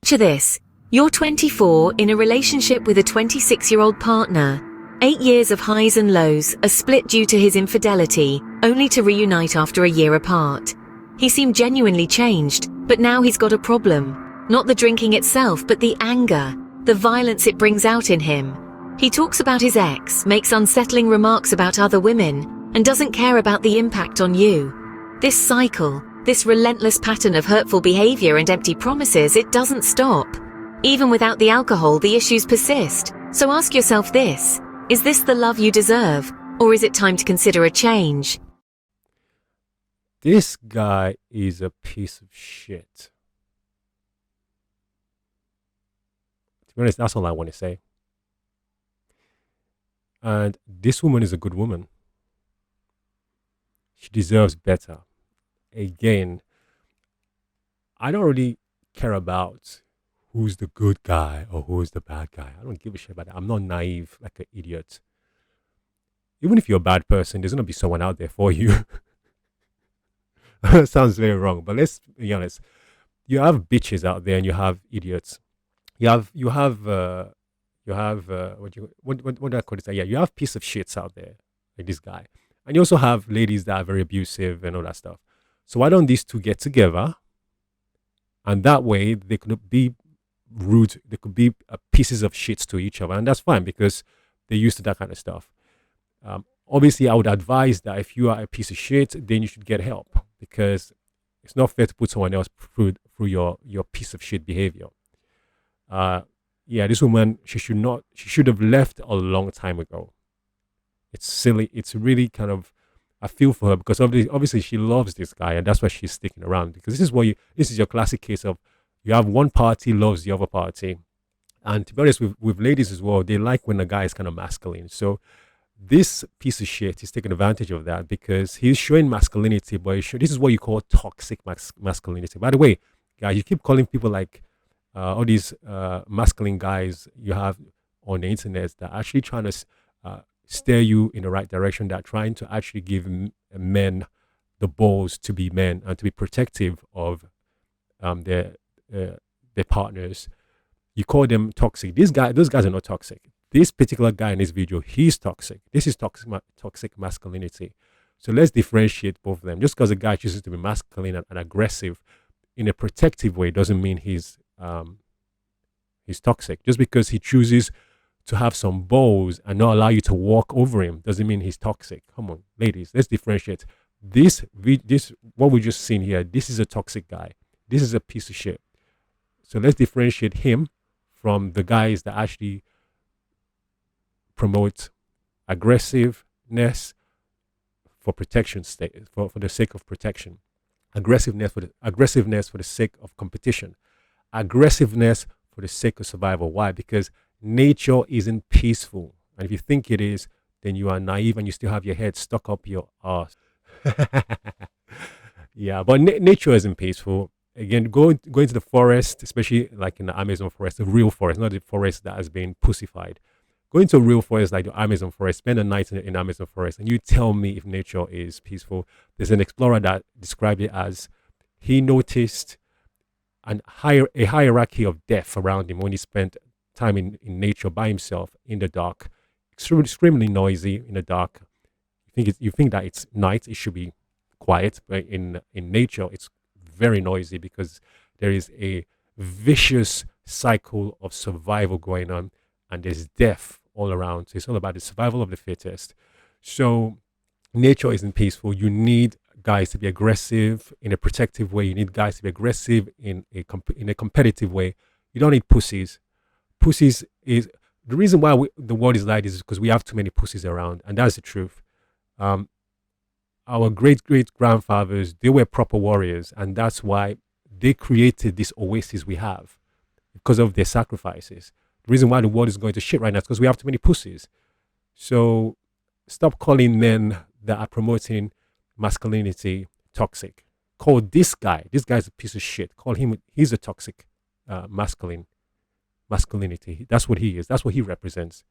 Picture this. You're 24 in a relationship with a 26-year-old partner. 8 years of highs and lows, a split due to his infidelity, only to reunite after a year apart. He seemed genuinely changed, but now he's got a problem. Not the drinking itself, but the anger, the violence it brings out in him. He talks about his ex, makes unsettling remarks about other women, and doesn't care about the impact on you. This cycle, this relentless pattern of hurtful behaviour and empty promises, it doesn't stop. Even without the alcohol, the issues persist. So ask yourself this: is this the love you deserve, or is it time to consider a change? This guy is a piece of shit. To be honest, that's all I want to say. And this woman is a good woman. She deserves better. Again, I don't really care about who's the good guy or who's the bad guy. I don't give a shit about that. I'm not naive like an idiot. Even if you're a bad person, there's going to be someone out there for you. That sounds very wrong, but let's be honest. You have bitches out there and you have idiots. You have what do I call it? Yeah, you have piece of shits out there, like this guy. And you also have ladies that are very abusive and all that stuff. So why don't these two get together? And that way they could be rude, they could be pieces of shits to each other. And that's fine because they're used to that kind of stuff. Obviously, I would advise that if you are a piece of shit, then you should get help, because it's not fair to put someone else through your piece of shit behavior. Yeah, this woman, she should have left a long time ago. It's silly. It's really kind of, I feel for her because obviously she loves this guy and that's why she's sticking around, because this is your classic case of you have one party loves the other party. And to be honest, with ladies as well, they like when a guy is kind of masculine. So this piece of shit is taking advantage of that because he's showing masculinity, but this is what you call toxic masculinity. By the way, guys, you keep calling people like all these masculine guys you have on the internet that are actually trying to steer you in the right direction, that are trying to actually give men the balls to be men and to be protective of their partners. You call them toxic. Those guys are not toxic. This particular guy in this video, he's toxic. This is toxic masculinity. So let's differentiate both of them. Just because a guy chooses to be masculine and aggressive in a protective way doesn't mean he's toxic. Just because he chooses to have some balls and not allow you to walk over him doesn't mean he's toxic. Come on, ladies, let's differentiate. This what we just seen here, this is a toxic guy. This is a piece of shit. So let's differentiate him from the guys that actually promote aggressiveness for protection, for the sake of protection, aggressiveness for the sake of competition, aggressiveness for the sake of survival. Why? Because nature isn't peaceful, and if you think it is, then you are naive and you still have your head stuck up your ass. Yeah, but nature isn't peaceful. Again, going to the forest, especially like in the Amazon forest, the real forest, not the forest that has been pussified. Going to a real forest like the Amazon forest, spend a night in the Amazon forest, and you tell me if nature is peaceful. There's an explorer that described it as he noticed a hierarchy of death around him when he spent time in nature by himself in the dark, extremely noisy in the dark. You think that it's night, it should be quiet, but in nature it's very noisy because there is a vicious cycle of survival going on, and there's death all around. So it's all about the survival of the fittest. So nature isn't peaceful. You need guys to be aggressive in a protective way. You need guys to be aggressive in a competitive way. You don't need pussies. Pussies is the reason why the world is like this, is because we have too many pussies around, and that's the truth. Our great grandfathers, they were proper warriors, and that's why they created this oasis we have, because of their sacrifices. The reason why the world is going to shit right now is because we have too many pussies. So stop calling men that are promoting masculinity toxic. Call this guy's a piece of shit. Call him, he's a toxic masculinity. That's what he is. That's what he represents.